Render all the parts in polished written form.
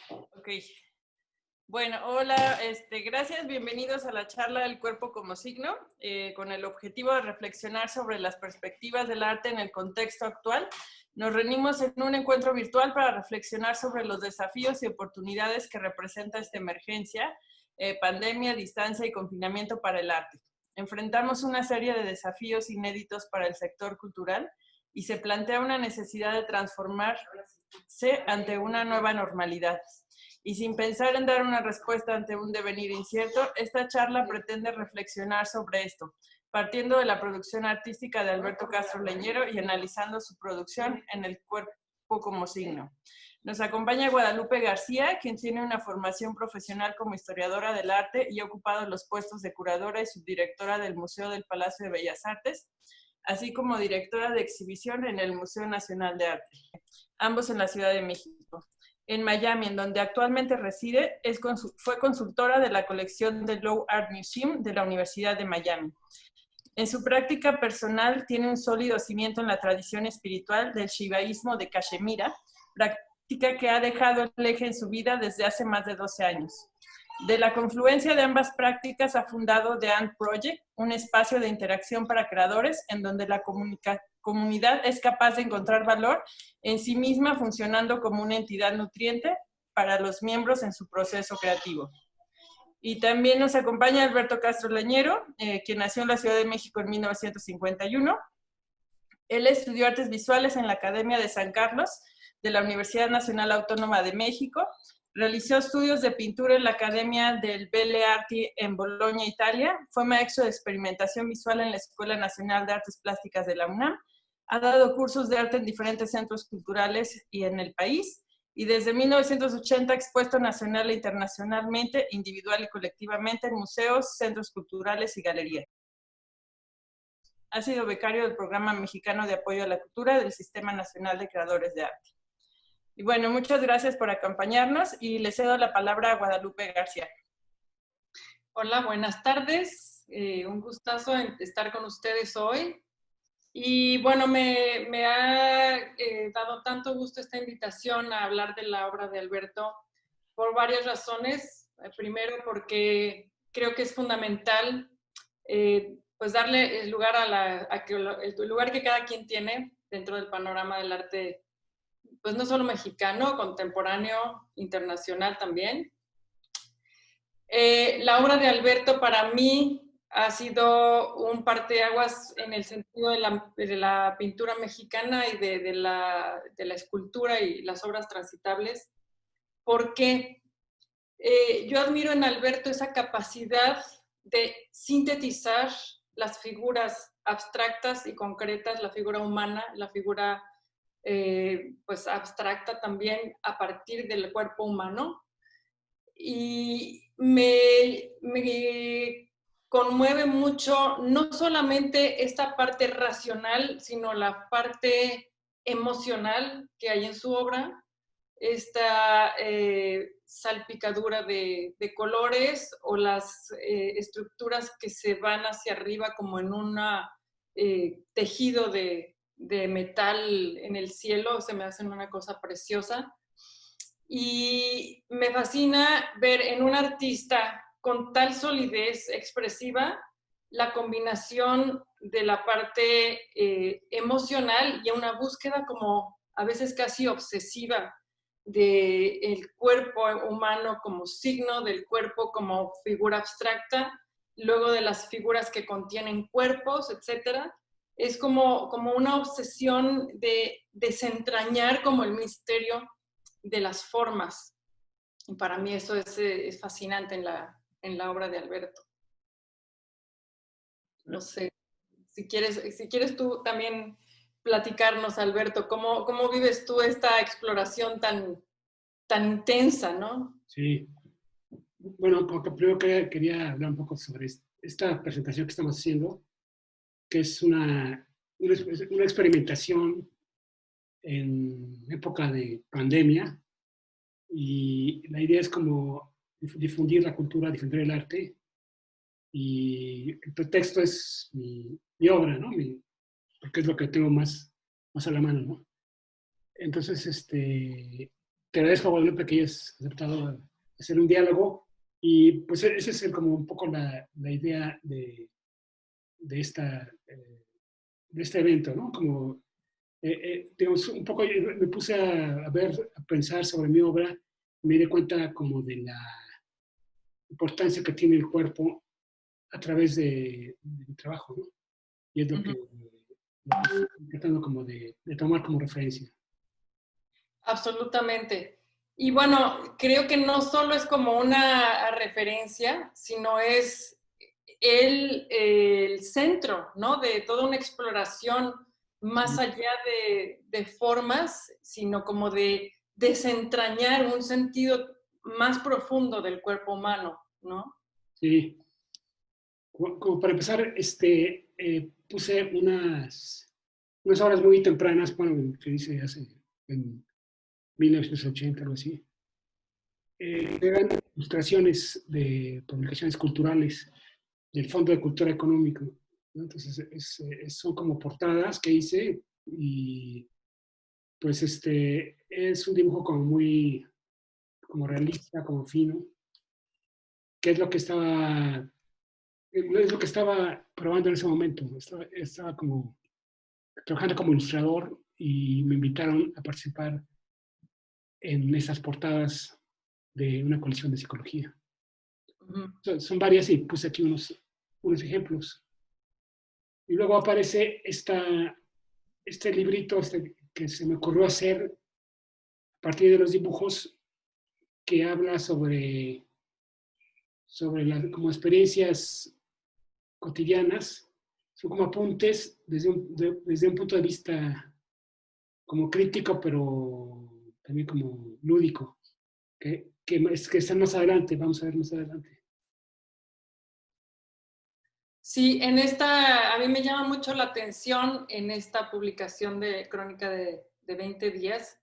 Ok. Bueno, hola, gracias, bienvenidos a la charla del cuerpo como signo, con el objetivo de reflexionar sobre las perspectivas del arte en el contexto actual. Nos reunimos en un encuentro virtual para reflexionar sobre los desafíos y oportunidades que representa esta emergencia, pandemia, distancia y confinamiento para el arte. Enfrentamos una serie de desafíos inéditos para el sector cultural y se plantea una necesidad de transformarse ante una nueva normalidad. Y sin pensar en dar una respuesta ante un devenir incierto, esta charla pretende reflexionar sobre esto, partiendo de la producción artística de Alberto Castro Leñero y analizando su producción en el cuerpo como signo. Nos acompaña Guadalupe García, quien tiene una formación profesional como historiadora del arte y ha ocupado los puestos de curadora y subdirectora del Museo del Palacio de Bellas Artes, así como directora de exhibición en el Museo Nacional de Arte, ambos en la Ciudad de México. En Miami, en donde actualmente reside, fue consultora de la colección del Low Art Museum de la Universidad de Miami. En su práctica personal tiene un sólido cimiento en la tradición espiritual del shivaísmo de Cachemira, práctica que ha dejado el eje en su vida desde hace más de 12 años. De la confluencia de ambas prácticas ha fundado The Ant Project, un espacio de interacción para creadores en donde la comunidad es capaz de encontrar valor en sí misma, funcionando como una entidad nutriente para los miembros en su proceso creativo. Y también nos acompaña Alberto Castro Leñero, quien nació en la Ciudad de México en 1951. Él estudió artes visuales en la Academia de San Carlos de la Universidad Nacional Autónoma de México. Realizó estudios de pintura en la Academia del Belle Arti en Bolonia, Italia. Fue maestro de experimentación visual en la Escuela Nacional de Artes Plásticas de la UNAM. Ha dado cursos de arte en diferentes centros culturales y en el país. Y desde 1980 ha expuesto nacional e internacionalmente, individual y colectivamente, en museos, centros culturales y galerías. Ha sido becario del Programa Mexicano de Apoyo a la Cultura del Sistema Nacional de Creadores de Arte. Y bueno, muchas gracias por acompañarnos y le cedo la palabra a Guadalupe García. Hola, buenas tardes. Un gustazo estar con ustedes hoy. Y bueno, me ha dado tanto gusto esta invitación a hablar de la obra de Alberto por varias razones. Primero, porque creo que es fundamental pues darle el lugar el lugar que cada quien tiene dentro del panorama del arte, pues no solo mexicano, contemporáneo, internacional también. La obra de Alberto para mí ha sido un parteaguas en el sentido de la pintura mexicana y de la escultura y las obras transitables, porque yo admiro en Alberto esa capacidad de sintetizar las figuras abstractas y concretas, la figura humana, la figura pues abstracta también a partir del cuerpo humano. Y me conmueve mucho no solamente esta parte racional, sino la parte emocional que hay en su obra, esta salpicadura de colores o las estructuras que se van hacia arriba como en un tejido de metal en el cielo, se me hacen una cosa preciosa. Y me fascina ver en un artista con tal solidez expresiva la combinación de la parte emocional y una búsqueda como a veces casi obsesiva del cuerpo humano como signo, del cuerpo como figura abstracta, luego de las figuras que contienen cuerpos, etc. Es como una obsesión de desentrañar como el misterio de las formas. Y para mí eso es fascinante en la obra de Alberto. No sé, si quieres tú también platicarnos, Alberto, ¿cómo vives tú esta exploración tan intensa, ¿no? Sí, bueno, como que primero quería hablar un poco sobre esta presentación que estamos haciendo, que es una experimentación en época de pandemia, y la idea es como difundir la cultura, difundir el arte, y el pretexto es mi obra, ¿no? Porque es lo que tengo más a la mano, ¿no? Entonces, te agradezco, Guadalupe, que hayas aceptado hacer un diálogo. Y pues esa es como un poco la idea de, esta, de este evento, ¿no? Como, digamos, un poco me puse a pensar sobre mi obra, me di cuenta como de la importancia que tiene el cuerpo a través de mi trabajo, ¿no? Y es lo que estoy tratando como de tomar como referencia. Absolutamente. Y bueno, creo que no solo es como una referencia, sino es el centro, ¿no? De toda una exploración más allá de formas, sino como de desentrañar un sentido más profundo del cuerpo humano, ¿no? Sí. Como para empezar, puse unas obras muy tempranas, bueno, que dice hace en 1980, algo así. Eran ilustraciones de publicaciones culturales del Fondo de Cultura Económico, ¿no? Entonces, son como portadas que hice y pues es un dibujo como muy como realista, como fino, que es lo que estaba probando en ese momento. Estaba como trabajando como ilustrador y me invitaron a participar en esas portadas de una colección de psicología. Son varias y puse aquí unos ejemplos. Y luego aparece este librito que se me ocurrió hacer a partir de los dibujos que habla sobre como experiencias cotidianas. Son como apuntes desde un punto de vista como crítico, pero también como lúdico, que están más adelante, vamos a ver más adelante. Sí, a mí me llama mucho la atención en esta publicación de Crónica de 20 días.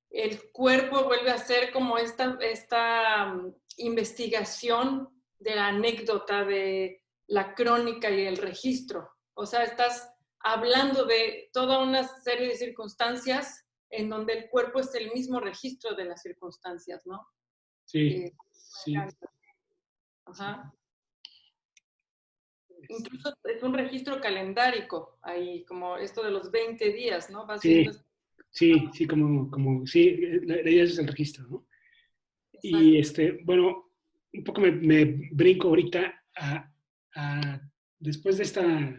El cuerpo vuelve a ser como esta investigación de la anécdota, de la crónica y el registro. O sea, estás hablando de toda una serie de circunstancias en donde el cuerpo es el mismo registro de las circunstancias, ¿no? Sí, sí. Ajá. Incluso es un registro calendárico ahí, como esto de los 20 días, ¿no? Vas viendo. Sí, sí, la idea es el registro, ¿no? Exacto. Y bueno, un poco me brinco ahorita después de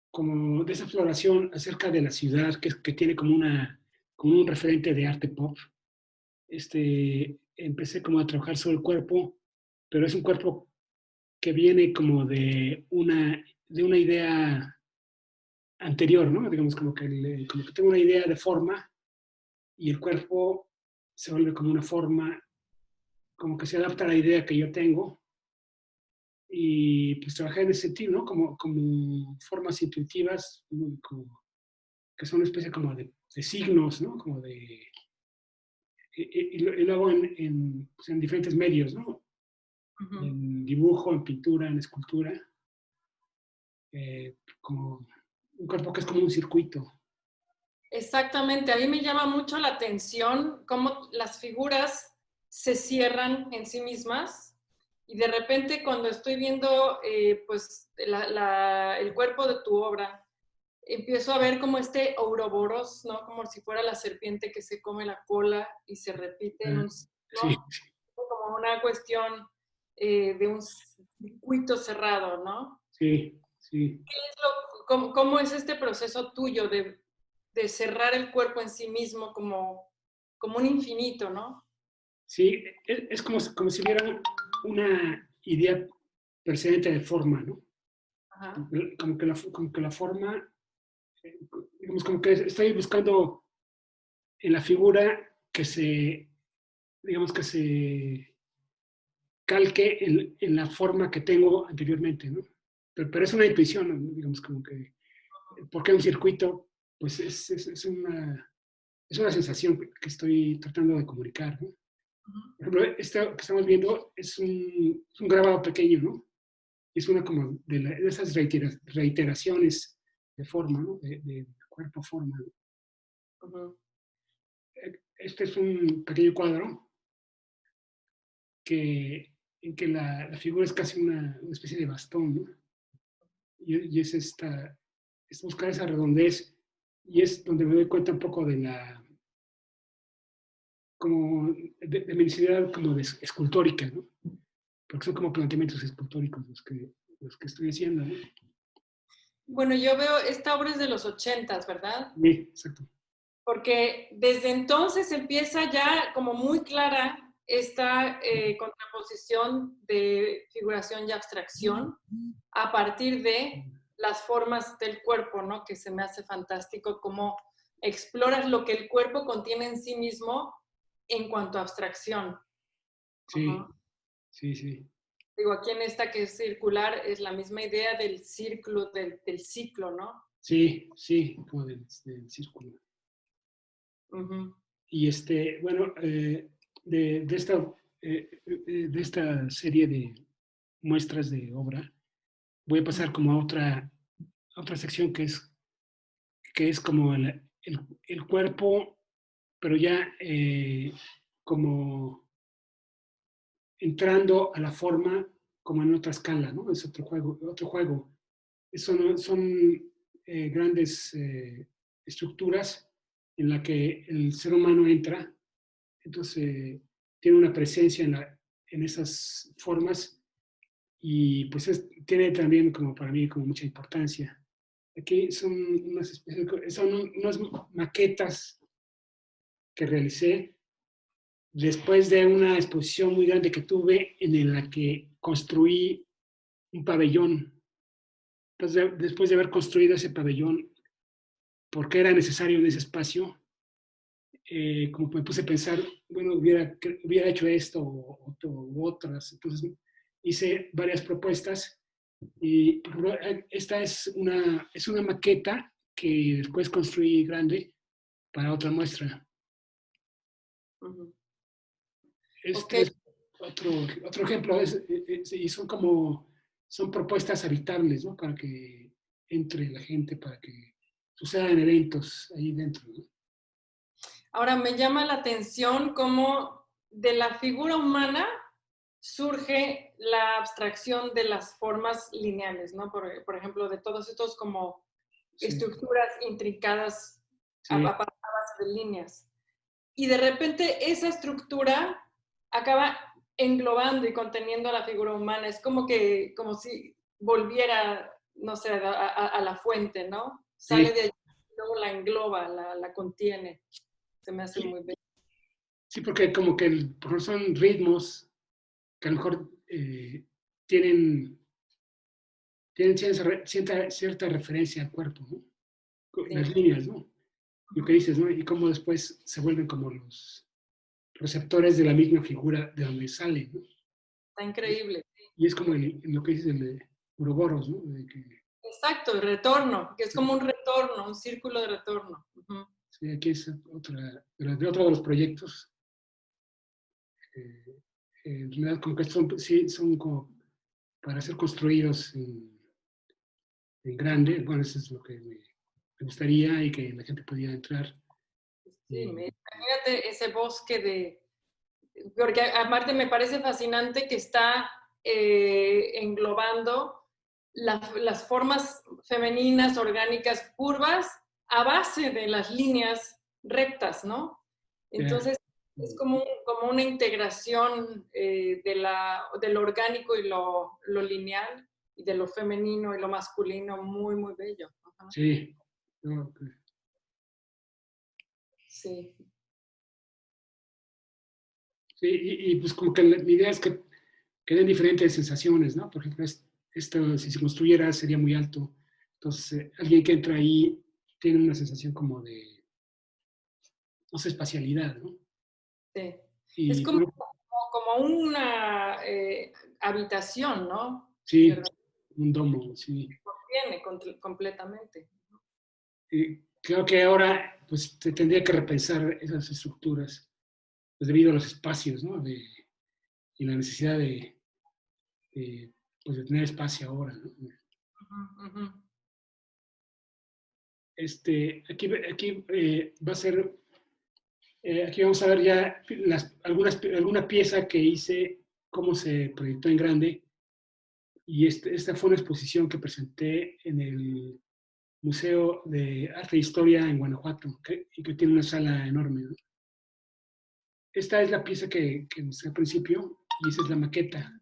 como de esa exploración acerca de la ciudad, que tiene como un referente de arte pop. Empecé como a trabajar sobre el cuerpo, pero es un cuerpo que viene como de una idea anterior, ¿no? Digamos como que tengo una idea de forma y el cuerpo se vuelve como una forma, como que se adapta a la idea que yo tengo y pues trabajé en ese sentido, ¿no? Como formas intuitivas, que son una especie como de signos, ¿no? Como y lo hago pues en diferentes medios, ¿no? Uh-huh. En dibujo, en pintura, en escultura, como un cuerpo que es como un circuito. Exactamente, a mí me llama mucho la atención cómo las figuras se cierran en sí mismas y de repente cuando estoy viendo pues el cuerpo de tu obra, empiezo a ver como este ouroboros, ¿no? Como si fuera la serpiente que se come la cola y se repite en un ciclo, sí. Como una cuestión de un circuito cerrado, ¿no? Sí, sí. ¿Cómo es este proceso tuyo de cerrar el cuerpo en sí mismo como un infinito, ¿no? Sí, es como si hubiera una idea precedente de forma, ¿no? Ajá. Como que la forma, digamos, como que estoy buscando en la figura digamos, que se calque en la forma que tengo anteriormente, ¿no? Pero es una intuición, ¿no? Digamos, como que, porque un circuito, pues es una sensación que estoy tratando de comunicar, ¿no? Por ejemplo, esto que estamos viendo es un grabado pequeño, ¿no? Es una como de esas reiteraciones de forma, ¿no? De cuerpo-forma, ¿no? este es un pequeño cuadro en que la figura es casi una especie de bastón, ¿no? Y es es buscar esa redondez, y es donde me doy cuenta un poco de como de mi necesidad como de escultórica, ¿no? Porque son como planteamientos escultóricos los que estoy haciendo, ¿no? Bueno, yo veo, esta obra es de los 80s, ¿verdad? Sí, exacto. Porque desde entonces empieza ya como muy clara esta contraposición de figuración y abstracción a partir de las formas del cuerpo, ¿no? Que se me hace fantástico cómo exploras lo que el cuerpo contiene en sí mismo en cuanto a abstracción. Sí, Ajá. sí, sí. Digo, aquí en esta que es circular es la misma idea del círculo, del ciclo, ¿no? Sí, sí, como del círculo. Uh-huh. Y bueno, de esta serie de muestras de obra, voy a pasar como a otra sección que es como el cuerpo, pero ya como entrando a la forma como en otra escala, ¿no? Es otro juego, otro juego. Son grandes estructuras en la que el ser humano entra, entonces tiene una presencia en esas formas, y pues tiene también como para mí como mucha importancia. Aquí son son unas maquetas que realicé después de una exposición muy grande que tuve en la que construí un pabellón. Entonces, después de haber construido ese pabellón, porque era necesario en ese espacio, como me puse a pensar, bueno, hubiera hecho esto u otras. Entonces hice varias propuestas, y esta es una maqueta que después construí grande para otra muestra. Uh-huh. Este Okay. es otro ejemplo, y son propuestas habitables, ¿no? Para que entre la gente, para que sucedan eventos ahí dentro, ¿no? Ahora me llama la atención cómo de la figura humana surge la abstracción de las formas lineales, ¿no? Por ejemplo, de todos estos como Sí, estructuras intrincadas a sí, base de líneas. Y de repente esa estructura acaba englobando y conteniendo a la figura humana. Es como si volviera, no sé, a la fuente, ¿no? Sale sí. de allí, luego la engloba, la contiene. Se me hace Sí, muy bello. sí, porque como que por ejemplo, son ritmos que a lo mejor tienen, tienen cierta referencia al cuerpo, ¿no? Las Sí. líneas, ¿no? Lo que dices, ¿no? Y cómo después se vuelven como los receptores de la misma figura de donde sale, ¿no? Está increíble. Y es como lo que dices de Uroboros, ¿no? Exacto, el retorno, que es como un retorno, un círculo de retorno. Uh-huh. Sí, aquí es otro de los proyectos. Eh, en realidad, como que sí, son como para ser construidos en grande. Bueno, eso es lo que me gustaría, y que la gente pudiera entrar. Sí, Y, imagínate ese bosque porque aparte me parece fascinante que está englobando las formas femeninas orgánicas curvas a base de las líneas rectas, ¿no? Entonces es como una integración de lo orgánico y lo lineal, y de lo femenino y lo masculino, muy, muy bello. Ajá. sí, no, Sí. sí, pues como que la idea es que den diferentes sensaciones, ¿no? Por ejemplo, esto si se construyera sería muy alto. Entonces, alguien que entra ahí tiene una sensación como de, no sé, espacialidad, ¿no? Sí. Es Y como, bueno, como una habitación, ¿no? sí, ¿Verdad? un domo, sí. Tiene completamente. Y creo que ahora pues se tendría que repensar esas estructuras, pues debido a los espacios, ¿no? Y la necesidad de, pues, de tener espacio ahora, ¿no? Uh-huh, uh-huh. Aquí va a ser Aquí vamos a ver ya alguna pieza que hice, cómo se proyectó en grande. Y esta fue una exposición que presenté en el Museo de Arte e Historia en Guanajuato, y que tiene una sala enorme, ¿no? Esta es la pieza que mostré al principio, y esa es la maqueta.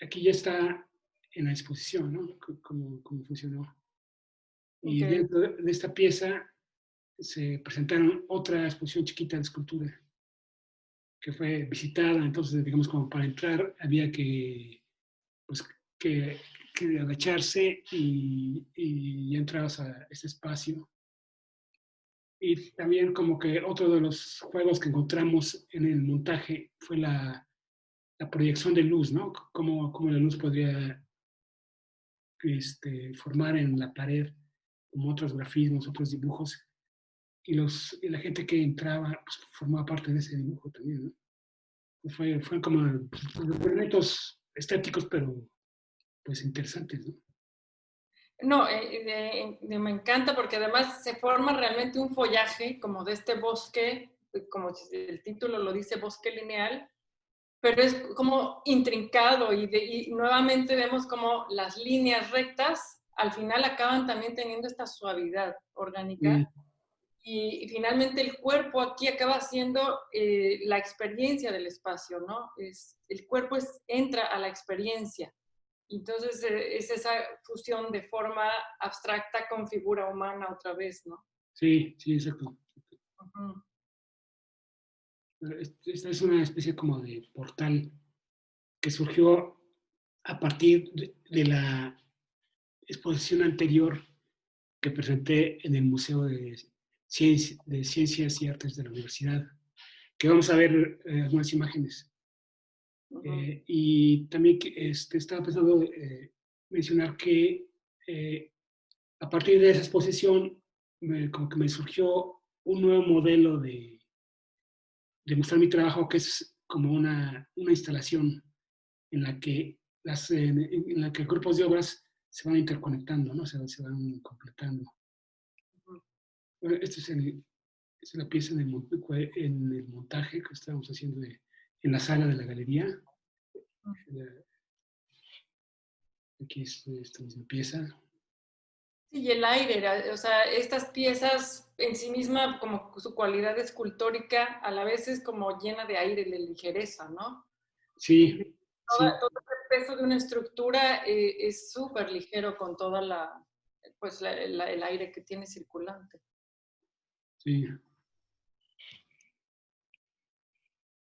Aquí ya está en la exposición, ¿no? Cómo funcionó. Y Okay. dentro de esta pieza se presentaron otra exposición chiquita de escultura que fue visitada. Entonces, digamos, como para entrar había pues, que agacharse y entrabas a este espacio. Y también como que otro de los juegos que encontramos en el montaje fue la proyección de luz, ¿no? Cómo la luz podría formar en la pared, como otros grafismos, otros dibujos. Y la gente que entraba pues, formaba parte de ese dibujo también, ¿no? Fue como elementos estéticos, pero pues interesantes, ¿no? No, me encanta porque además se forma realmente un follaje como de este bosque, como el título lo dice, bosque lineal, pero es como intrincado y nuevamente vemos como las líneas rectas al final acaban también teniendo esta suavidad orgánica. Y finalmente el cuerpo aquí acaba siendo la experiencia del espacio, ¿no? El cuerpo entra a la experiencia. Entonces es esa fusión de forma abstracta con figura humana otra vez, ¿no? Sí, sí, exacto. Uh-huh. Esta es una especie como de portal que surgió a partir de la exposición anterior que presenté en el Museo de Ciencias y Artes de la Universidad, que vamos a ver algunas imágenes. Uh-huh. Y también estaba pensando mencionar que a partir de esa exposición como que me surgió un nuevo modelo de mostrar mi trabajo, que es como una instalación en la que en la que grupos de obras se van interconectando, ¿no? Se van completando. Bueno, es la pieza en el montaje que estamos haciendo en la sala de la galería. Aquí es esta misma pieza. Sí, y el aire, o sea, estas piezas en sí misma, como su cualidad escultórica, a la vez es como llena de aire, de ligereza, ¿no? Sí, sí, Todo el peso de una estructura es súper ligero con toda el aire que tiene circulante. sí.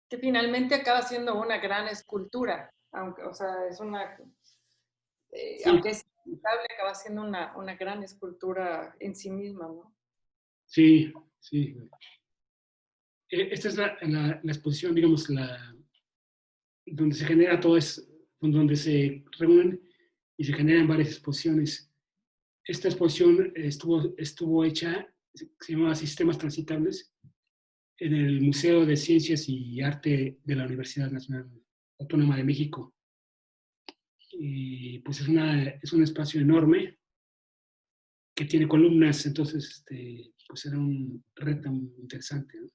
Que finalmente acaba siendo una gran escultura, aunque, o sea, Sí, aunque es inevitable, acaba siendo una gran escultura en sí misma, ¿no? sí, sí. Esta es la exposición, digamos, donde se genera todo es donde se reúnen y se generan varias exposiciones. Esta exposición estuvo hecha, se llamaba Sistemas Transitables, en el Museo de Ciencias y Arte de la Universidad Nacional Autónoma de México. Y pues es un espacio enorme que tiene columnas, entonces pues era un reto interesante, ¿no?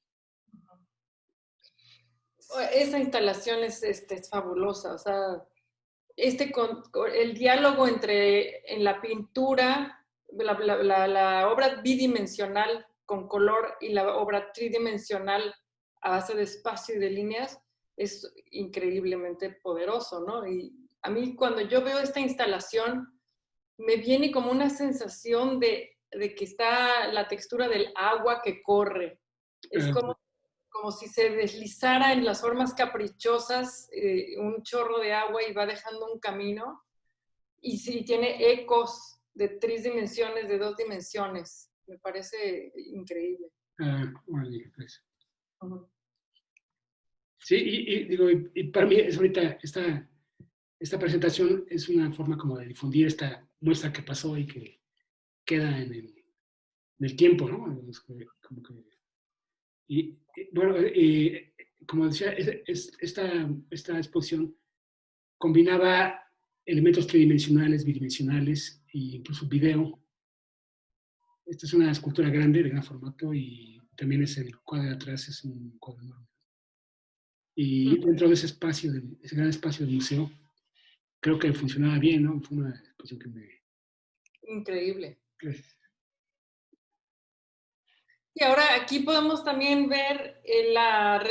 Esa instalación es fabulosa, o sea, el diálogo en la pintura, la obra bidimensional con color y la obra tridimensional a base de espacio y de líneas es increíblemente poderoso, ¿no? Y a mí cuando yo veo esta instalación me viene como una sensación de que está la textura del agua que corre. Es como si se deslizara en las formas caprichosas un chorro de agua y va dejando un camino. Y sí, tiene ecos de 3 dimensiones, de 2 dimensiones. Me parece increíble. Vale, pues. Uh-huh. Sí, digo, y para mí es ahorita esta presentación es una forma como de difundir esta muestra que pasó y que queda en el tiempo, ¿no? Como que, bueno, como decía, esta exposición combinaba elementos tridimensionales, bidimensionales e incluso video. Esta es una escultura grande de gran formato y también es el cuadro de atrás, es un cuadro enorme. Y dentro de ese espacio, ese gran espacio del museo, creo que funcionaba bien, ¿no? Fue una exposición que me... Increíble. Gracias. Y ahora aquí podemos también ver la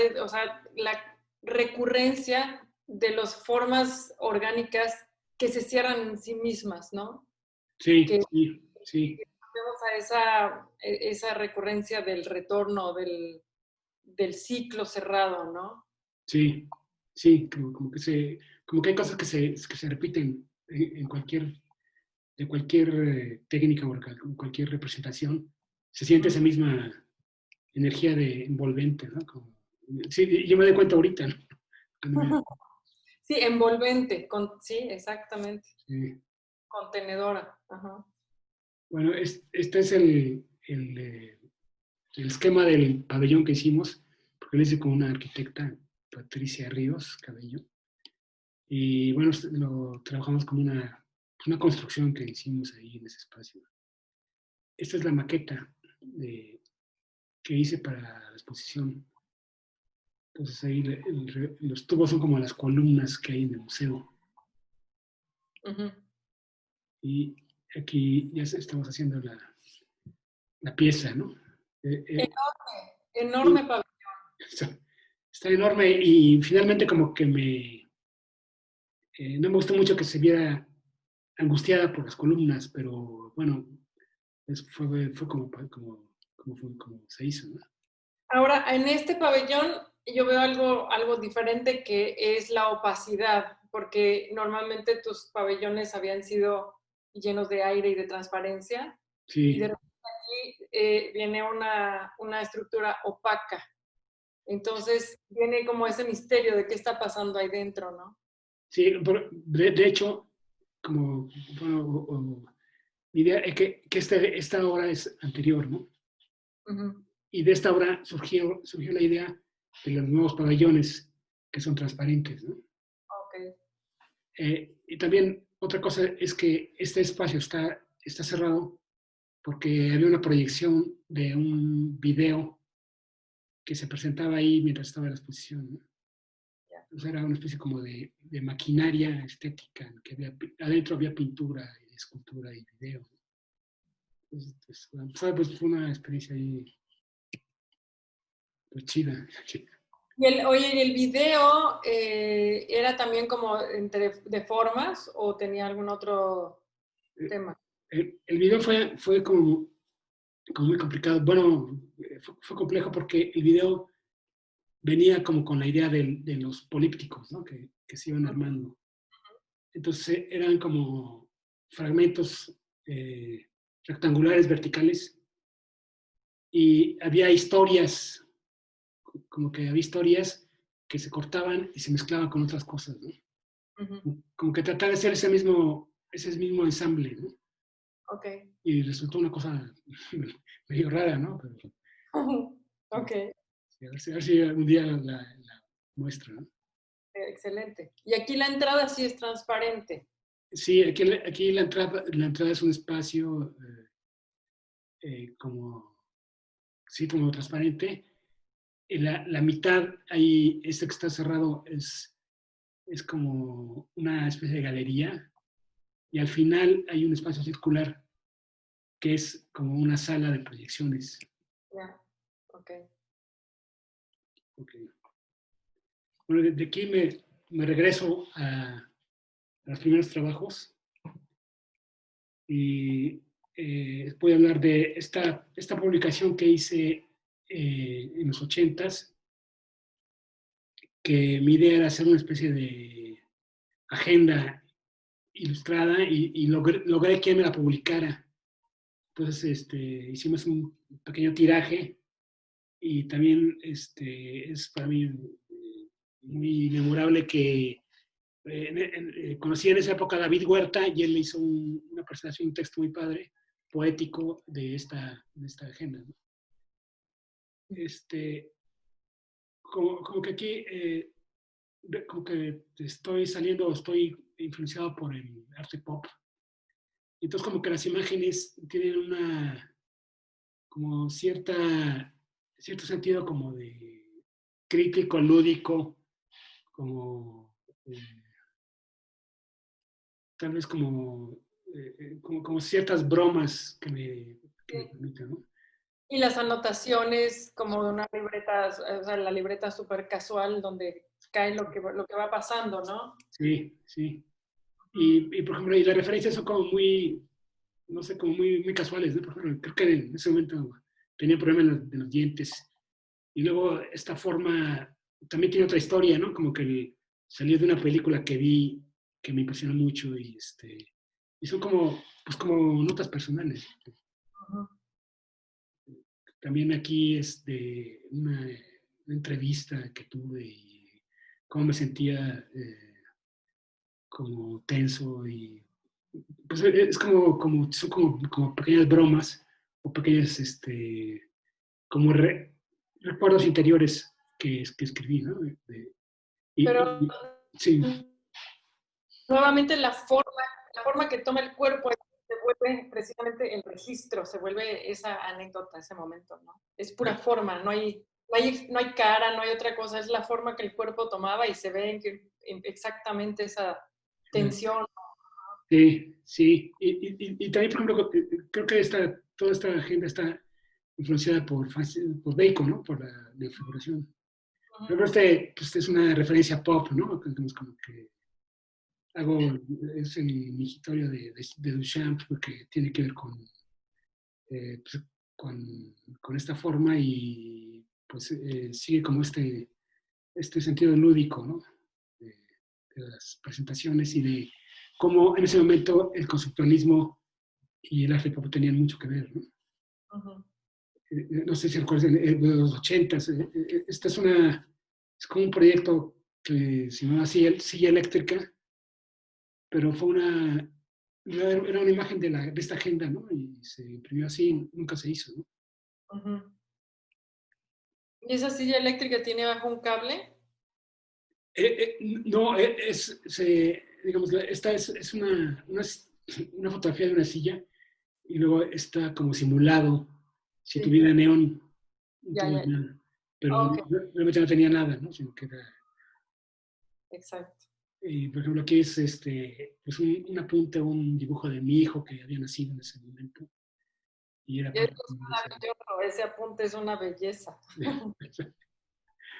recurrencia de las formas orgánicas que se cierran en sí mismas, ¿no? Sí, Que sí. vemos a esa recurrencia del retorno, del ciclo cerrado, ¿no? Sí, como que hay cosas que se repiten en de cualquier técnica o cualquier representación. Se siente esa misma energía de envolvente, ¿no? Sí, yo me doy cuenta ahorita, ¿no? Sí, envolvente, sí, exactamente. Sí. Contenedora. Ajá. Bueno, este es el esquema del pabellón que hicimos, porque lo hice con una arquitecta, Patricia Ríos Cabello. Y bueno, lo trabajamos como una construcción que hicimos ahí en ese espacio. Esta es la maqueta que hice para la exposición. Entonces ahí los tubos son como las columnas que hay en el museo. Uh-huh. Y aquí ya estamos haciendo la pieza, ¿no? Enorme Sí, pabellón. está enorme y finalmente como que no me gustó mucho que se viera angustiada por las columnas, pero bueno, fue como se hizo, ¿no? Ahora, en este pabellón yo veo algo diferente que es la opacidad, porque normalmente tus pabellones habían sido llenos de aire y de transparencia, y de Sí, repente aquí viene una estructura opaca. Entonces viene como ese misterio de qué está pasando ahí dentro, ¿no? sí, de hecho, como, bueno, mi idea es que esta obra es anterior, ¿no? Uh-huh. Y de esta obra surgió la idea de los nuevos pabellones que son transparentes, ¿no? Okay. Y también otra cosa es que este espacio está cerrado porque había una proyección de un video que se presentaba ahí mientras estaba la exposición, ¿no? Yeah. Entonces era una especie como de maquinaria estética, que adentro había pintura, y escultura y video, ¿no? Entonces, fue una experiencia ahí pues, chida. Oye, ¿y el video era también como de formas o tenía algún otro tema? El video fue como muy complicado. Bueno, fue complejo porque el video venía como con la idea de los polípticos, ¿no? Que se iban armando. Entonces eran como fragmentos rectangulares, verticales, y había historias, como que había historias que se cortaban y se mezclaban con otras cosas, ¿no? Uh-huh. Como que tratar de hacer ese mismo ensamble, ¿no? Ok. Y resultó una cosa medio rara, ¿no? Pero, Ok, sí, a ver si algún día la muestra, ¿no? excelente. Y aquí la entrada sí es transparente. Sí, aquí la entrada es un espacio sí, como transparente. En la mitad, ahí, este que está cerrado es como una especie de galería. Y al final hay un espacio circular que es como una sala de proyecciones. Ya, ok. Okay. Bueno, de aquí me regreso a los primeros trabajos y voy a hablar de esta publicación que hice en los 80s, que mi idea era hacer una especie de agenda ilustrada y logré que me la publicara. Entonces hicimos un pequeño tiraje y también es para mí muy memorable que conocí en esa época a David Huerta y él hizo una presentación, un texto muy padre, poético de esta agenda, ¿no? Como que aquí, como que estoy influenciado por el arte pop. Entonces como que las imágenes tienen como cierta cierto sentido como de crítico, lúdico, como tal vez como ciertas bromas que me permiten, ¿no? Y las anotaciones como de una libreta, o sea, la libreta súper casual donde cae lo que va pasando, ¿no? Sí, sí. Y por ejemplo, y las referencias son como muy, no sé, como muy casuales, ¿no? Por ejemplo, creo que en ese momento tenía problemas de los dientes. Y luego esta forma también tiene otra historia, ¿no? Como que salió de una película que vi que me impresionó mucho y son como, pues como notas personales. Ujú. También aquí es de una entrevista que tuve y cómo me sentía como tenso y pues es son como pequeñas bromas o pequeñas como recuerdos interiores que escribí, ¿no? Pero Sí, nuevamente la forma que toma el cuerpo se vuelve precisamente el registro, se vuelve esa anécdota, ese momento, ¿no? Es pura forma, no hay cara, no hay otra cosa, es la forma que el cuerpo tomaba y se ve exactamente esa tensión. sí, sí. Y también, por ejemplo, creo que toda esta agenda está influenciada por Bacon, ¿no? Por la figuración. Yo creo que pues, es una referencia pop, ¿no? Entonces, como que es el migitorio de Duchamp, porque tiene que ver pues, con esta forma y pues sigue como este sentido lúdico, ¿no? De, de las presentaciones y de cómo en ese momento el conceptualismo y el arte pop tenían mucho que ver, ¿no? Uh-huh. No sé si recuerdan, de los 80s. Esta es como un proyecto que se llamaba Silla Eléctrica, pero era una imagen de esta agenda, ¿no? Y se imprimió así, nunca se hizo, ¿no? Uh-huh. ¿Y esa silla eléctrica tiene bajo un cable? No, digamos, esta es una fotografía de una silla y luego está como simulado, si Sí, tuviera neón, no ya, tuviera ya. nada, pero Ok, realmente no tenía nada, ¿no? Sino que era, exacto. y por ejemplo, aquí es pues un apunte, un dibujo de mi hijo que había nacido en ese momento y era Y eso parte es de esa. maravilloso, ese apunte es una belleza.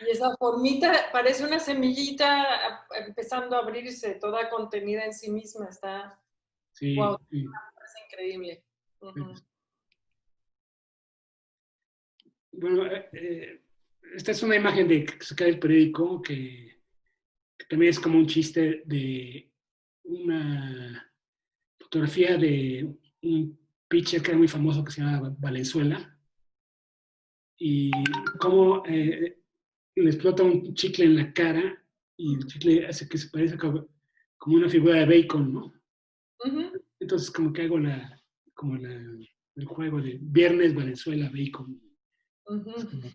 Y esa formita parece una semillita empezando a abrirse, toda contenida en sí misma. Está, wow, Sí, sí. es increíble. Uh-huh. Bueno, esta es una imagen que saca del periódico que también es como un chiste de una fotografía de un pitcher que era muy famoso que se llama Valenzuela y cómo le explota un chicle en la cara y el chicle hace que se parezca como una figura de Bacon, ¿no? Uh-huh. Entonces como que hago el juego de Viernes, Valenzuela, Bacon. Es, Uh-huh. como,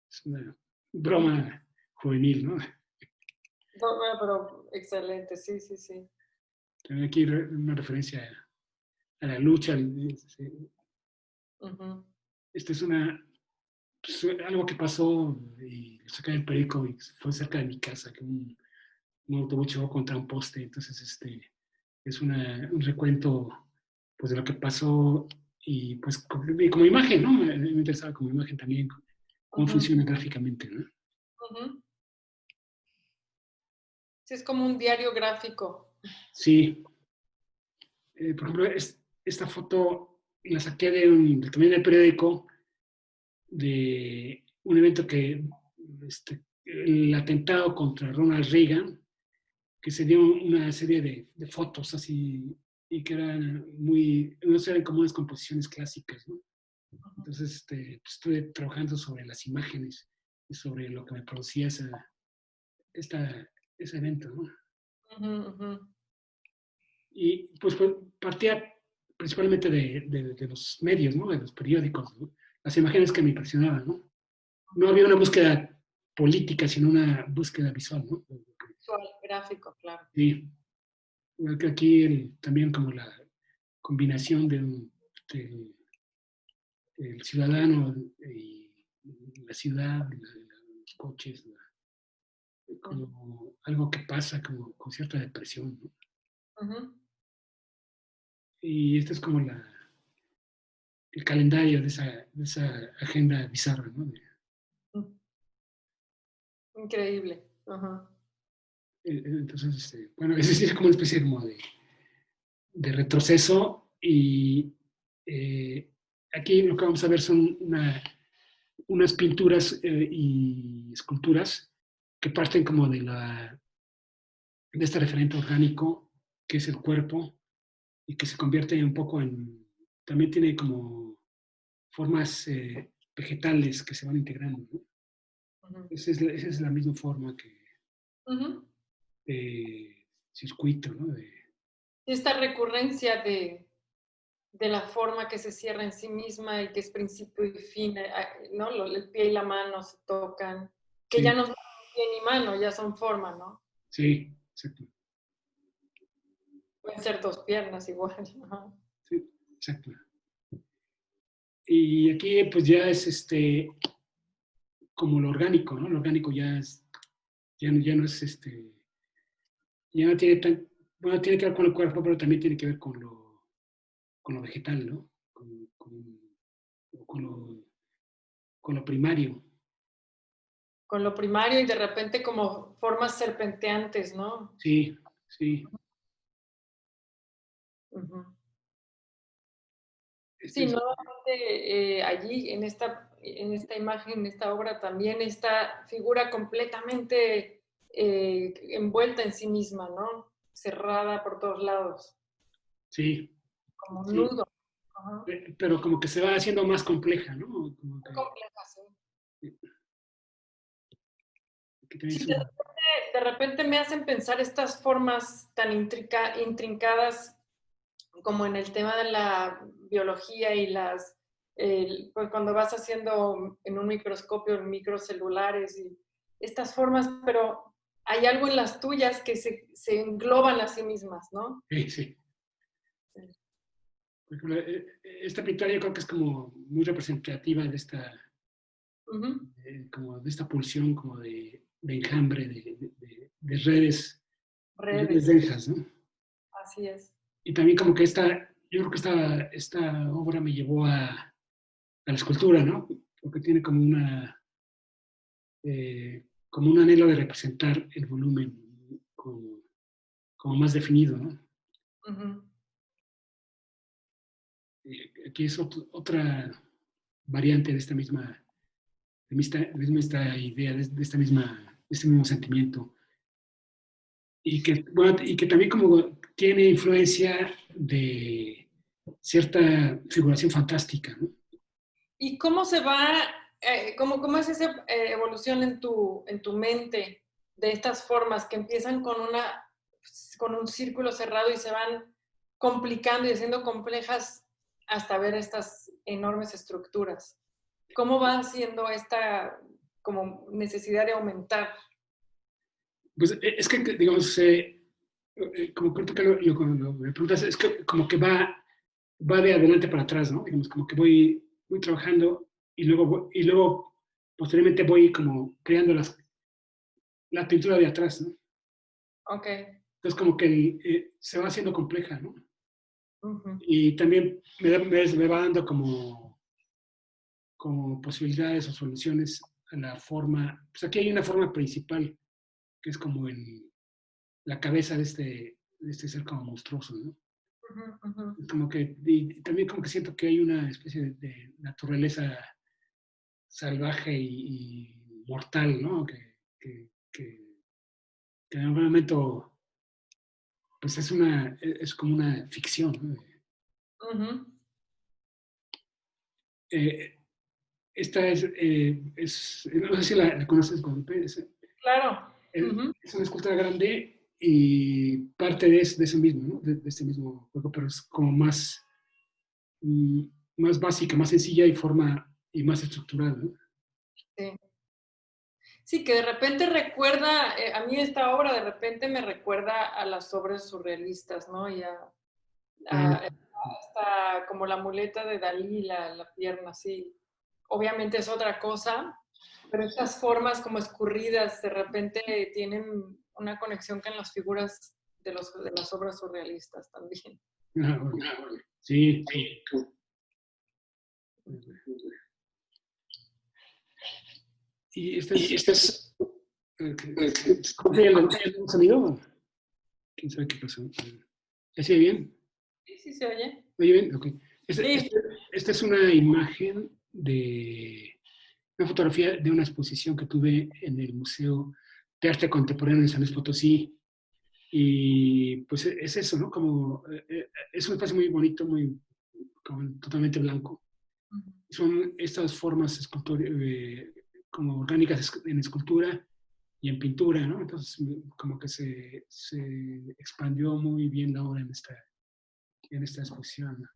es una broma juvenil, ¿no? Bueno, pero excelente, sí, sí, sí. También aquí una referencia a la lucha. Uh-huh. Esta es pues, algo que pasó y lo saqué del periódico y fue cerca de mi casa, que un autobús chocó contra un poste. Entonces, es un recuento pues, de lo que pasó y pues como imagen, ¿no? Me interesaba como imagen también cómo Uh-huh. funciona gráficamente, ¿no? Uh-huh. Sí, es como un diario gráfico. Sí, por ejemplo, esta foto la saqué también del periódico de un evento el atentado contra Ronald Reagan, que se dio una serie de fotos así, y que eran no eran como unas composiciones clásicas, ¿no? Entonces, pues, estuve trabajando sobre las imágenes y sobre lo que me producía ese evento, ¿no? Uh-huh, uh-huh. Y pues partía principalmente de los medios, ¿no? De los periódicos, ¿no? Las imágenes que me impresionaban, ¿no? No había una búsqueda política, sino una búsqueda visual, ¿no? Visual, gráfico, claro. Sí, igual que aquí también como la combinación del ciudadano y la ciudad, los coches, como algo que pasa como con cierta depresión, ¿no? Y este es como el calendario de esa agenda bizarra, ¿no? Increíble. Ajá. Entonces, bueno, es decir, como una especie como de retroceso y aquí lo que vamos a ver son unas pinturas y esculturas que parten como de este referente orgánico que es el cuerpo y que se convierte un poco también tiene como formas vegetales que se van integrando, ¿no? Esa es la misma forma que de circuito, ¿no? Y esta recurrencia de la forma que se cierra en sí misma y que es principio y fin, ¿no? El pie y la mano se tocan, que ya Sí, no son pie ni mano, ya son forma, ¿no? sí, exacto. Pueden ser dos piernas igual. Ajá. Sí, exacto. Y aquí pues ya es como lo orgánico, ¿no? Lo orgánico ya no es ya no tiene bueno, tiene que ver con el cuerpo, pero también tiene que ver con lo vegetal, ¿no? Con lo, con lo primario. Con lo primario y de repente como formas serpenteantes, ¿no? Sí, sí. Sí, Es, nuevamente allí en esta imagen, en esta obra también esta figura completamente envuelta en sí misma, ¿no? Cerrada por todos lados, sí, como un sí. nudo. Ajá. Pero como que se va haciendo más compleja, ¿no? Como Muy compleja, sí. que también Sí, es un, de repente me hacen pensar estas formas tan intrincadas como en el tema de la biología y pues cuando vas haciendo en un microscopio microcelulares y estas formas, pero hay algo en las tuyas que se engloban a sí mismas, ¿no? sí, sí. Sí. Por ejemplo, esta pintura yo creo que es como muy representativa de como de esta pulsión como de enjambre, de redes Redes, densas, ¿no? así es. Y también como que yo creo que esta obra me llevó a la escultura, ¿no? Porque tiene como un anhelo de representar el volumen como más definido, ¿no? Y aquí es otra variante de esta misma, esta idea, de este mismo sentimiento. Y que, bueno, y que también como tiene influencia de cierta figuración fantástica, ¿no? ¿Y cómo se va, cómo es esa evolución en tu mente de estas formas que empiezan con un círculo cerrado y se van complicando y haciendo complejas hasta ver estas enormes estructuras? ¿Cómo va haciendo esta como necesidad de aumentar? Pues es que, digamos, como creo que cuando me preguntas, es que como que va de adelante para atrás, ¿no? Digamos, como que voy trabajando y luego posteriormente voy como creando la pintura de atrás, ¿no? Ok. Entonces como que se va haciendo compleja, ¿no? Uh-huh. Y también me va dando como posibilidades o soluciones a la forma, pues aquí hay una forma principal, que es como la cabeza de este ser como monstruoso, ¿no? Uh-huh. Uh-huh. Como que, y también como que siento que hay una especie de naturaleza salvaje y mortal, ¿no? Que en algún momento, pues es como una ficción, ¿no? Uh-huh. Eh, esta no sé si la conoces, Guadalupe, Claro. Uh-huh. es una escultura grande y parte de ese mismo, ¿no? De este mismo juego, pero es como mm, más básica, más sencilla y más estructurada, ¿no? Sí. Sí, que de repente recuerda, a mí esta obra de repente me recuerda a las obras surrealistas, ¿no? Y Ah, hasta como la muleta de Dalí, la pierna así. obviamente es otra cosa, pero estas formas como escurridas de repente tienen una conexión con las figuras de las obras surrealistas también. Ah, bueno. Sí, sí. Y este es... ¿Cómo se llama el sonido? ¿Quién sabe qué pasó? ¿Se oye bien? Sí, sí se oye. ¿Oye bien? Ok. Sí. Esta es una imagen de una fotografía de una exposición que tuve en el Museo de Arte Contemporáneo de San Luis Potosí. Y pues es eso, ¿no? Como es un espacio muy bonito, muy como totalmente blanco. Son estas formas como orgánicas en escultura y en pintura, ¿no? Entonces como que se expandió muy bien la obra en esta exposición, ¿no?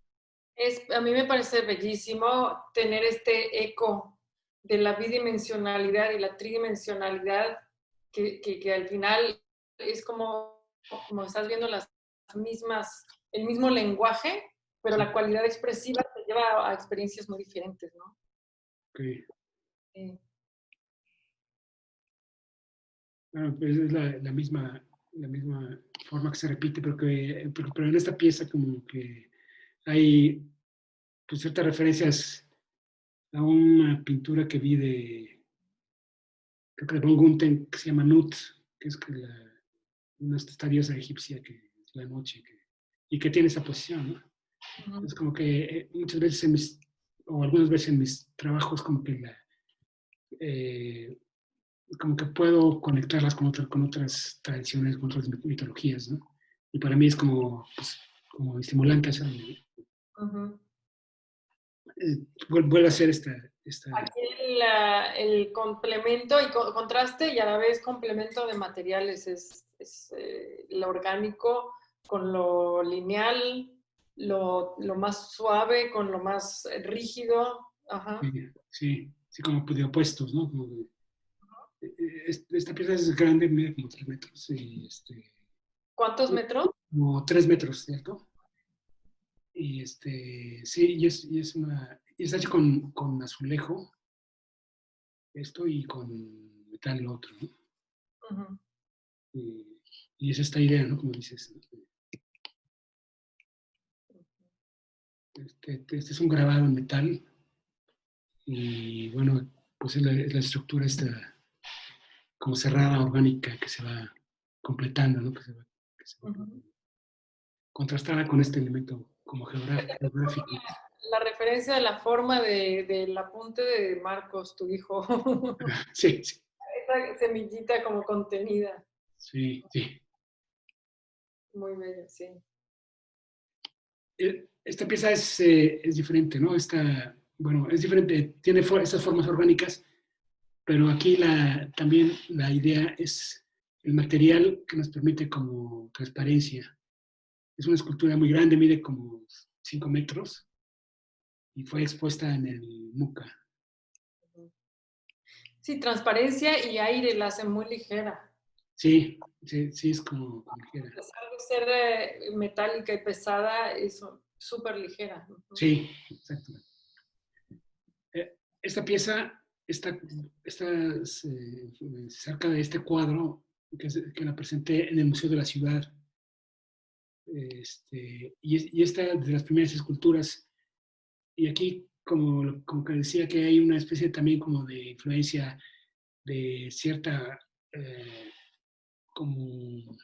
A mí me parece bellísimo tener este eco de la bidimensionalidad y la tridimensionalidad que al final es como estás viendo el mismo lenguaje, pero Sí, la cualidad expresiva te lleva a experiencias muy diferentes, ¿no? ok. Sí. Bueno, pues es la misma forma que se repite, pero en esta pieza como que hay pues, ciertas referencias a una pintura que vi creo que de Von Gunther, que se llama Nut, que es esta diosa egipcia que es la noche, y que tiene esa posición, ¿no? Es como que muchas veces o algunas veces en mis trabajos, eh, como que puedo conectarlas con otras tradiciones, con otras mitologías, ¿no? Y para mí es como, pues, como estimulante hacerlo, ¿no? Uh-huh. Vuelve a ser Aquí el complemento y contraste y a la vez complemento de materiales es lo orgánico con lo lineal, lo más suave con lo más rígido. Ajá. sí, sí, como de opuestos, ¿no? Esta pieza es grande, mide como 3 metros, ¿Cuántos metros? como 3 metros, ¿cierto? Y sí, y está hecho con azulejo, esto y con metal lo otro, ¿no? Uh-huh. Y es esta idea, ¿no? Como dices, este es un grabado en metal y bueno, pues es la estructura esta como cerrada, orgánica, que se va completando, ¿no? Que se va Uh-huh. contrastada con este elemento como geográfico. La referencia de la forma del apunte de Marcos, tu hijo. Sí, sí, Esa semillita como contenida. sí, sí. Muy bello, sí. Esta pieza es diferente, ¿no? Bueno, es diferente, tiene estas formas orgánicas, pero aquí también la idea es el material que nos permite como transparencia. Es una escultura muy grande, mide como 5 metros y fue expuesta en el MUCA. Sí, transparencia y aire la hace muy ligera. Sí, sí, sí, es como ligera. A pesar de ser metálica y pesada, es súper ligera. Sí, exacto. Esta pieza está cerca de este cuadro que la presenté en el Museo de la Ciudad. Y esta de las primeras esculturas. Y aquí, como que decía que hay una especie también como de influencia de cierta, como,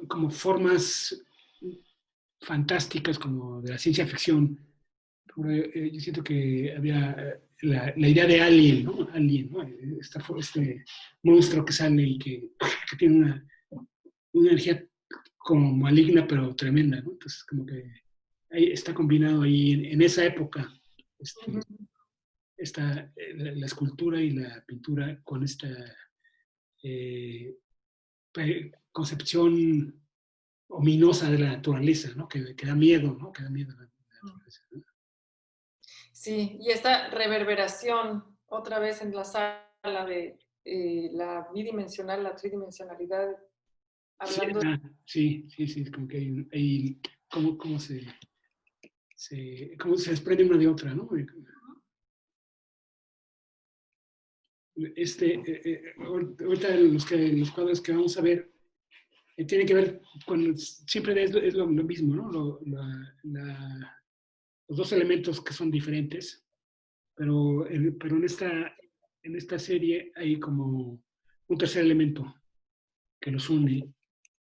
como formas fantásticas, como de la ciencia ficción. Yo siento que había la idea de Alien, ¿no? Alien, ¿no? Este monstruo que sale y que tiene una energía como maligna, pero tremenda, ¿no? Entonces, como que ahí está combinado ahí en esa época la escultura y la pintura con esta eh, concepción ominosa de la naturaleza, ¿no? Que da miedo, ¿no? Que da miedo a la naturaleza, ¿no? Sí, y esta reverberación otra vez en la sala de la bidimensional, la tridimensionalidad, Sí, hablando sí, sí, sí, como que hay como se como se desprende una de otra, ¿no? Ahorita los cuadros que vamos a ver tienen que ver con, siempre es lo mismo, ¿no? Los dos elementos que son diferentes, pero en esta serie hay como un tercer elemento que los une.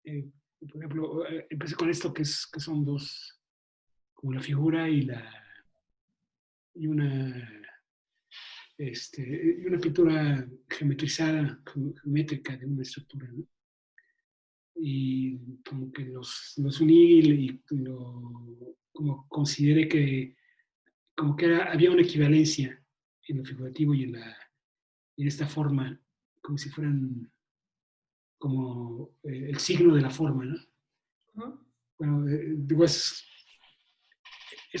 Por ejemplo, empecé con esto que son dos, como la figura y una pintura geometrizada, geométrica de una estructura, ¿no? Y como que los uní y como consideré que como que había una equivalencia en lo figurativo y en esta forma, como si fueran como el signo de la forma, ¿no? Ujú. Bueno, digo, es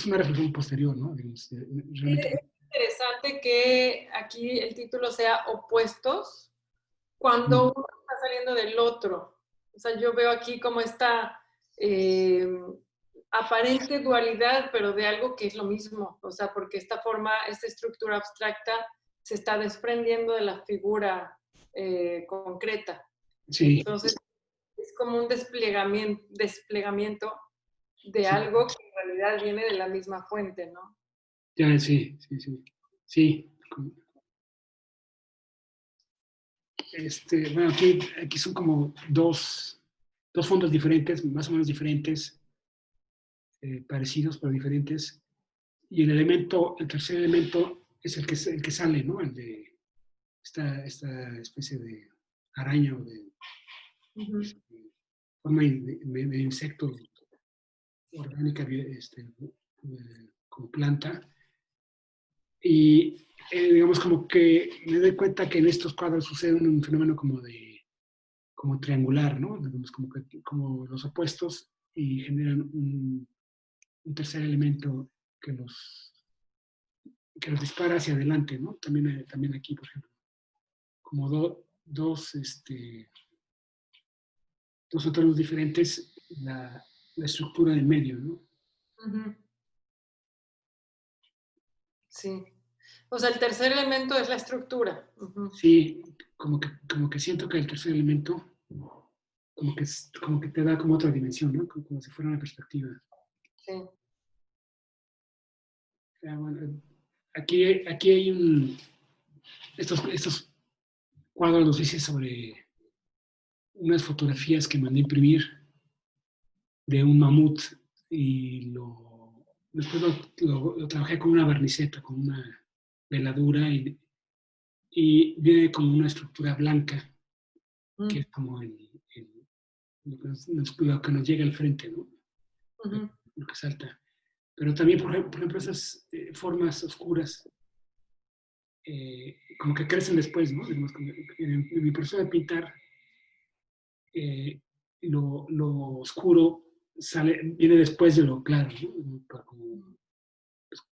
una reflexión posterior, ¿no? Digamos, realmente. Es interesante que aquí el título sea opuestos cuando uno está saliendo del otro. O sea, yo veo aquí como esta aparente dualidad, pero de algo que es lo mismo. O sea, porque esta forma, esta estructura abstracta se está desprendiendo de la figura concreta. Sí, Entonces, es como un desplegamiento de sí, algo que en realidad viene de la misma fuente, ¿no? ya, sí, sí, sí. Sí. Bueno, aquí son como dos fondos diferentes, más o menos diferentes, parecidos pero diferentes. Y el tercer elemento es el que sale, ¿no? El de esta especie de araña o de forma de insecto orgánica, como planta. Y digamos como que me doy cuenta que en estos cuadros sucede un fenómeno como triangular, ¿no? Digamos como los opuestos y generan un tercer elemento que los dispara hacia adelante, ¿no? También aquí, por ejemplo, como dos entornos diferentes, la estructura del medio, ¿no? Ujú. Sí. O sea, el tercer elemento es la estructura. Ujú. Sí, como que siento que el tercer elemento como que te da como otra dimensión, ¿no? Como si fuera una perspectiva. Sí. Bueno, aquí hay estos cuadros los hice sobre unas fotografías que mandé a imprimir de un mamut y después lo trabajé con una barniceta, con una veladura y viene como una estructura blanca, que Mm. es como lo que nos llega al frente, ¿no? Ujú. Lo que salta. Pero también, por ejemplo esas formas oscuras, como que crecen después, ¿no? Digamos, en mi proceso de pintar, eh, lo oscuro viene después de lo claro, ¿no?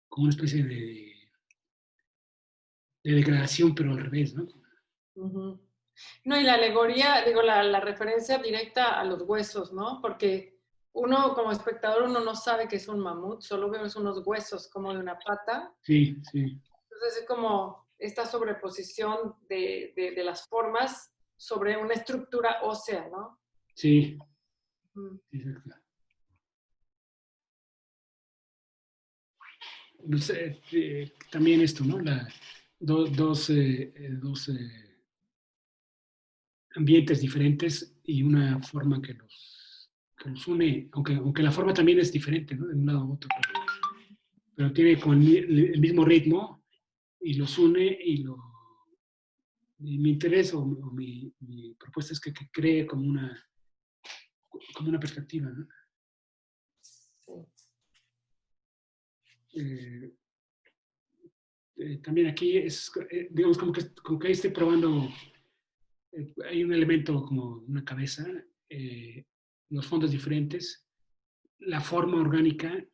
Como una especie de degradación, pero al revés, ¿no? Ujú. No, y la alegoría, digo, la referencia directa a los huesos, ¿no? Porque uno como espectador, uno no sabe que es un mamut, solo vemos unos huesos como de una pata. Sí, sí, Entonces es como esta sobreposición de las formas sobre una estructura ósea, ¿no? sí, Mm. exacto. Pues, también esto, ¿no? Dos ambientes diferentes y una forma que los une, aunque la forma también es diferente, ¿no? De un lado a otro, pero tiene como el mismo ritmo y los une y mi interés o mi propuesta es que cree como una perspectiva, ¿no? Sí. Eh, También aquí digamos, como que ahí estoy probando, hay un elemento como una cabeza, los fondos diferentes, la forma orgánica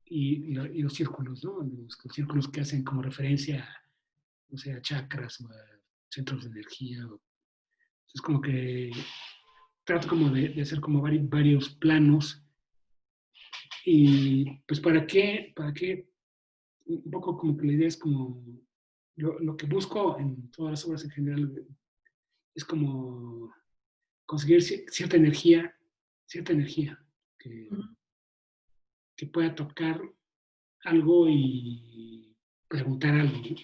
y los círculos, ¿no? Los círculos que hacen como referencia, no sé, a chakras o a centros de energía. Es como que trato como de hacer como varios planos Y pues ¿para qué? Un poco como que la idea es como, lo que busco en todas las obras en general es como conseguir cierta energía que, que pueda tocar algo y preguntar algo, ¿no?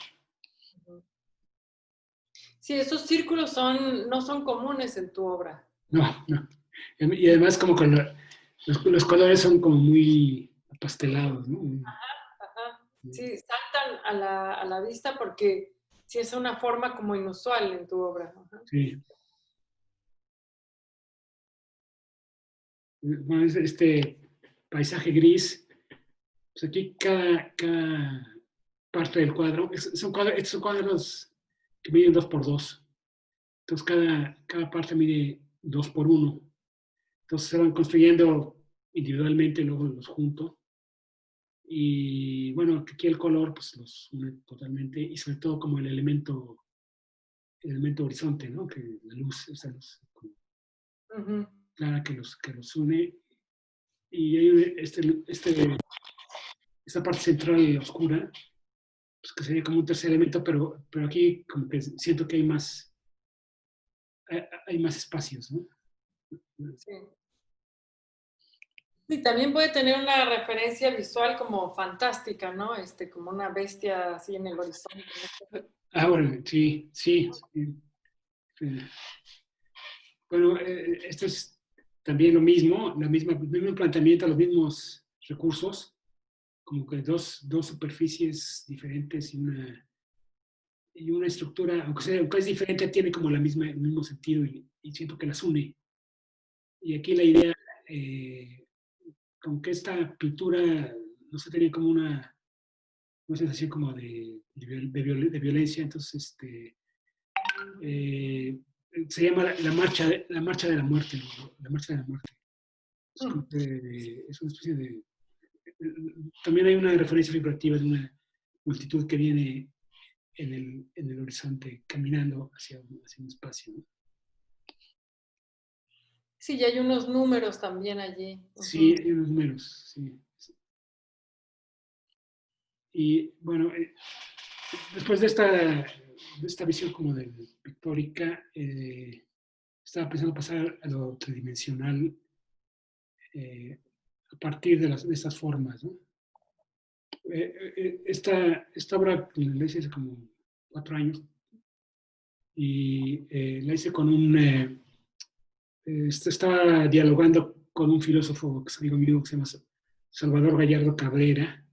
Sí, esos círculos no son comunes en tu obra. No, no. Y además como que los colores son como muy apastelados, ¿no? Ajá. Sí, saltan a la vista porque sí es una forma como inusual en tu obra. Ajá. Sí. Bueno, este paisaje gris, pues aquí cada parte del cuadro, estos son cuadros que miden 2 por 2. Entonces cada parte mide 2 por 1. Entonces se van construyendo individualmente, luego los junto. Y bueno, aquí el color pues los une totalmente y sobre todo como el elemento horizonte, ¿no? Que la luz, esa luz clara que los une. Y hay esta parte central oscura, pues que sería como un tercer elemento, pero aquí como que siento que hay más espacios, ¿no? Sí. Y también puede tener una referencia visual como fantástica, ¿no? Como una bestia así en el horizonte. Ah, bueno, sí, sí. Bueno, esto es también lo mismo, el mismo planteamiento, los mismos recursos, como que dos superficies diferentes y una estructura, aunque es diferente, tiene como el mismo sentido y siento que las une. Y aquí la idea, como que esta pintura, no sé, tenía como una sensación como de violencia, entonces se llama la marcha de la muerte, ¿no? La marcha de la muerte. Es, como es una especie de... También hay una referencia figurativa de una multitud que viene en el horizonte caminando hacia un espacio, ¿no? Sí, y hay unos números también allí. Sí, hay unos números, sí. Y bueno, después de esta visión como pictórica, estaba pensando pasar a lo tridimensional a partir de estas formas, ¿no? Esta obra la hice hace como 4 años y la hice con estaba dialogando con un filósofo que es amigo mío que se llama Salvador Gallardo Cabrera,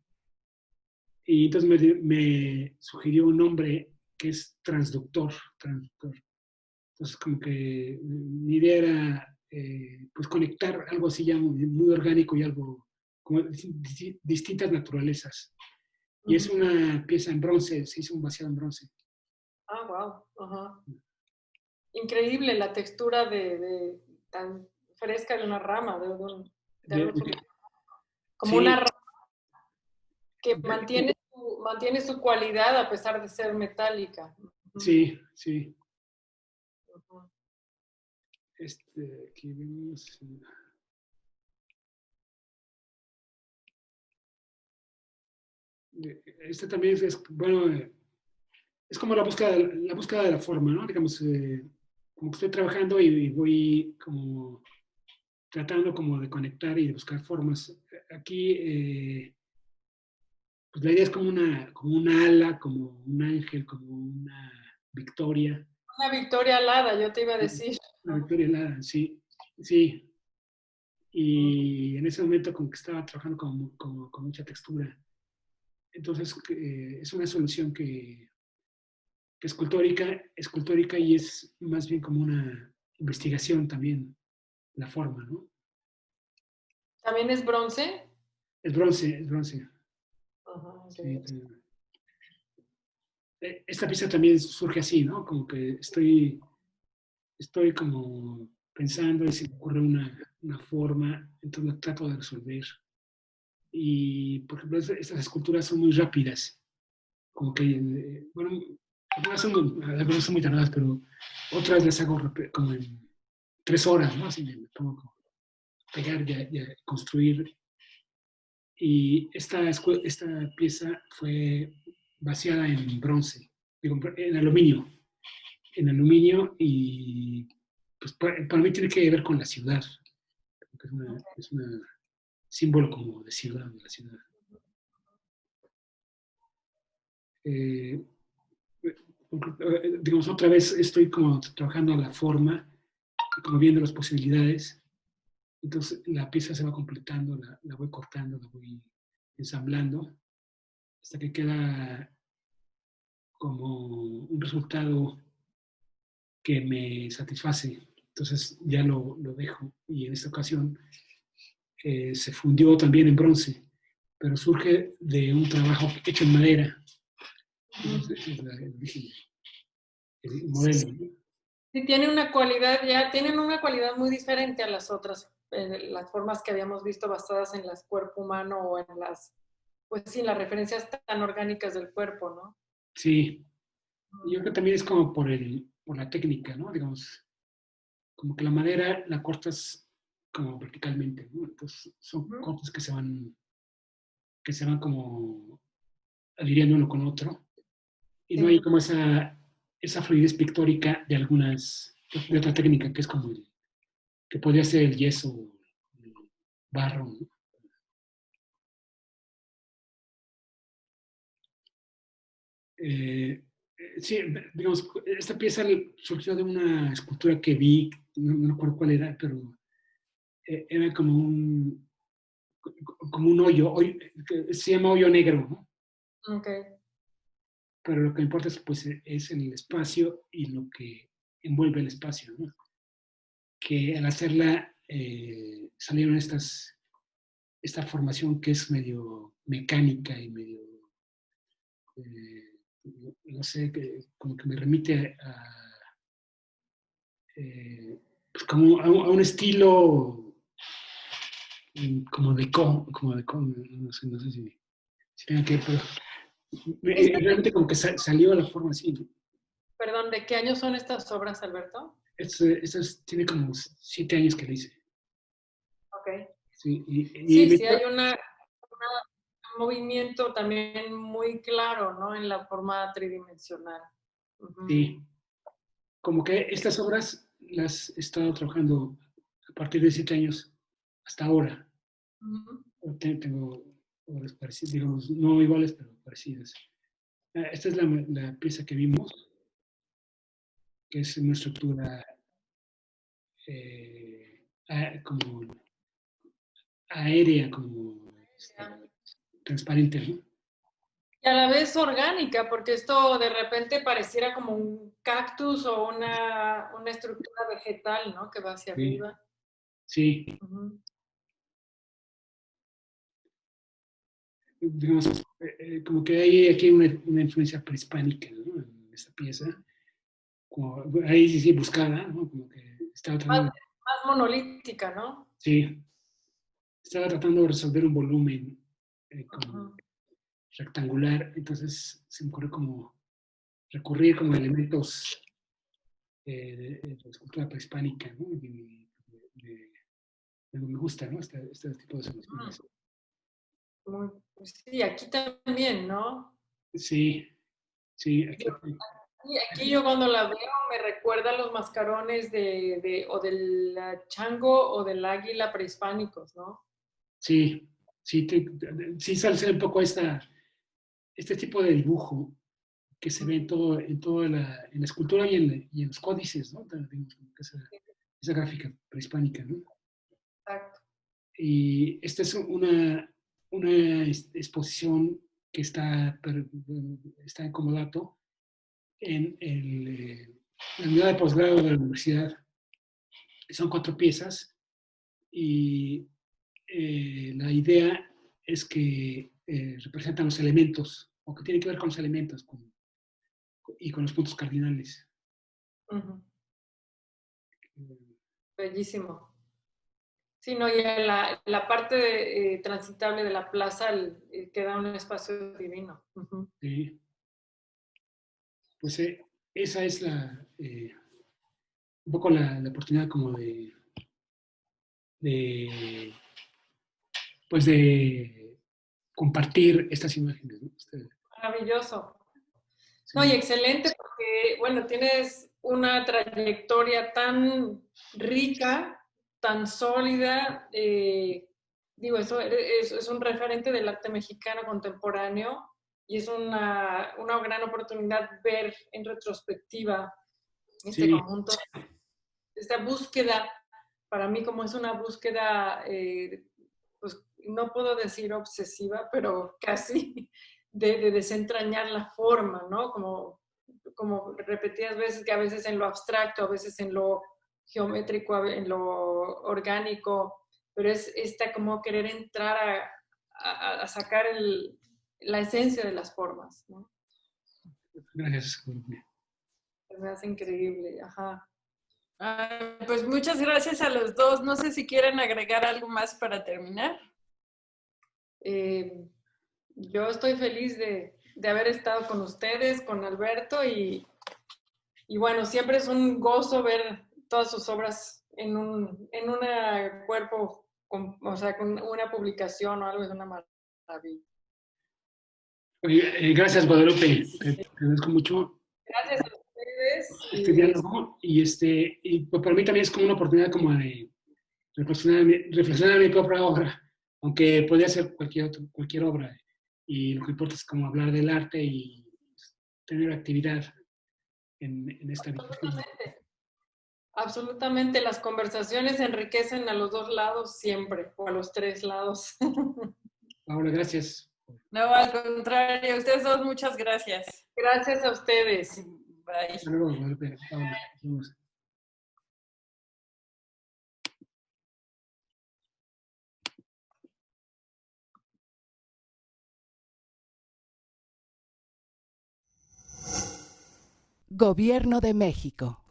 y entonces me sugirió un nombre que es transductor. Entonces como que mi idea era pues conectar algo así ya muy orgánico y algo como distintas naturalezas. Y es una pieza en bronce, se hizo un vaciado en bronce. Ah, wow. Ajá. Increíble la textura tan fresca de una rama, como Sí, una rama que mantiene su cualidad a pesar de ser metálica. sí, sí. Aquí vemos. También es, bueno, es como la búsqueda de la forma, ¿no? Digamos, como que estoy trabajando y voy como tratando como de conectar y de buscar formas. Aquí, pues la idea es como una ala, como un ángel, como una victoria. Una victoria alada, yo te iba a decir. Una victoria alada, sí, sí. Y en ese momento como que estaba trabajando con mucha textura. Entonces, es una solución que escultórica y es más bien como una investigación también, la forma, ¿no? ¿También es bronce? Es bronce, es bronce. Ajá, Sí, esta pieza también surge así, ¿no? Como que estoy como pensando y se me ocurre una forma, entonces la trato de resolver. Y, por ejemplo, estas esculturas son muy rápidas, como que, bueno, algunas son muy tardadas, pero otras las hago como en 3 horas, ¿no? Así me pongo como a pegar y a construir. Y esta pieza fue vaciada en bronce, digo, en aluminio y pues para mí tiene que ver con la ciudad, porque es una símbolo como de ciudad, de la ciudad. Eh, digamos, otra vez estoy como trabajando la forma, como viendo las posibilidades. Entonces la pieza se va completando, la voy cortando, la voy ensamblando, hasta que queda como un resultado que me satisface. Entonces ya lo dejo. Y en esta ocasión se fundió también en bronce, pero surge de un trabajo hecho en madera. Entonces, es el origen, el modelo, ¿no? Sí, tiene una cualidad, ya tienen una cualidad muy diferente a las otras, las formas que habíamos visto basadas en el cuerpo humano o en las, pues sí, las referencias tan orgánicas del cuerpo, ¿no? Sí, yo creo que también es como por la técnica, ¿no? Digamos, como que la madera la cortas como verticalmente, ¿no? Entonces son cortes que se van como adhiriendo uno con otro. Y no hay Sí. como esa fluidez pictórica de otra técnica que es como que podría ser el yeso o el barro, ¿no? Sí, digamos, esta pieza surgió de una escultura que vi, no recuerdo cuál era, pero era como un hoyo, que se llama hoyo negro, ¿no? Okay. Pero lo que importa pues, es el espacio y lo que envuelve el espacio, ¿no? Que al hacerla salieron esta formación que es medio mecánica y medio, no sé, como que me remite pues como a un estilo no sé si tenga que ver, pero realmente como que salió a la forma así, ¿no? Perdón, ¿de qué año son estas obras, Alberto? Tiene como 7 años que le hice. Ok. Sí, Sí, sí, hay un movimiento también muy claro, ¿no? En la forma tridimensional. sí, como que estas obras las he estado trabajando a partir de 7 años hasta ahora. Tengo obras parecidas, digamos, no iguales, pero parecidas. Esta es la pieza que vimos, que es una estructura como aérea, como transparente, ¿no? Y a la vez orgánica, porque esto de repente pareciera como un cactus o una estructura vegetal, ¿no? Que va hacia Sí, arriba. sí. Digamos, como que hay aquí una influencia prehispánica, ¿no? En esta pieza. Como, ahí sí, buscada, ¿no? Como que estaba tratando, Más monolítica, ¿no? sí, estaba tratando de resolver un volumen como rectangular, entonces se me ocurrió como recurrir como a elementos de la escultura prehispánica, ¿no? Me gusta, ¿no? Este tipo de soluciones. Pues sí, aquí también, ¿no? Sí, sí, Aquí yo cuando la veo me recuerda a los mascarones o del chango o del águila prehispánicos, ¿no? sí, sí, sí sale un poco este tipo de dibujo que se ve en la escultura y en los códices, ¿no? Digamos, esa gráfica prehispánica, ¿no? Exacto. Y esta es una exposición que está en comodato en la unidad de posgrado de la universidad. Son 4 piezas y la idea es que representan los elementos, o que tienen que ver con los elementos y con los puntos cardinales. Bellísimo. Sí, no, y la parte transitable de la plaza queda un espacio divino. Sí. Pues esa es un poco la oportunidad como de, pues compartir estas imágenes, ¿no? Maravilloso. Sí. No, y excelente porque, bueno, tienes una trayectoria tan rica, tan sólida. Digo, eso es un referente del arte mexicano contemporáneo y es una gran oportunidad ver en retrospectiva este conjunto, esta búsqueda, para mí como es una búsqueda, pues no puedo decir obsesiva, pero casi de desentrañar la forma, ¿no? Como repetidas veces, que a veces en lo abstracto, a veces en lo geométrico, en lo orgánico, pero es esta como querer entrar a sacar la esencia de las formas, ¿no? Gracias. Me hace increíble, ajá. Pues muchas gracias a los dos. No sé si quieren agregar algo más para terminar. Yo estoy feliz de haber estado con ustedes, con Alberto, y bueno, siempre es un gozo ver todas sus obras en un cuerpo, o sea, con una publicación o algo, es una maravilla. Gracias, Guadalupe. Te agradezco mucho. Gracias a ustedes. Este diálogo, y pues para mí también es como una oportunidad como de reflexionar mi propia obra, aunque podría ser cualquier obra, y lo que importa es como hablar del arte y tener actividad en esta discusión. Absolutamente, las conversaciones enriquecen a los dos lados siempre, o a los tres lados. Ahora, gracias. No, al contrario, ustedes dos, muchas gracias. Gracias a ustedes. Bye. Hasta luego, Guadalupe. Vamos. Gobierno de México.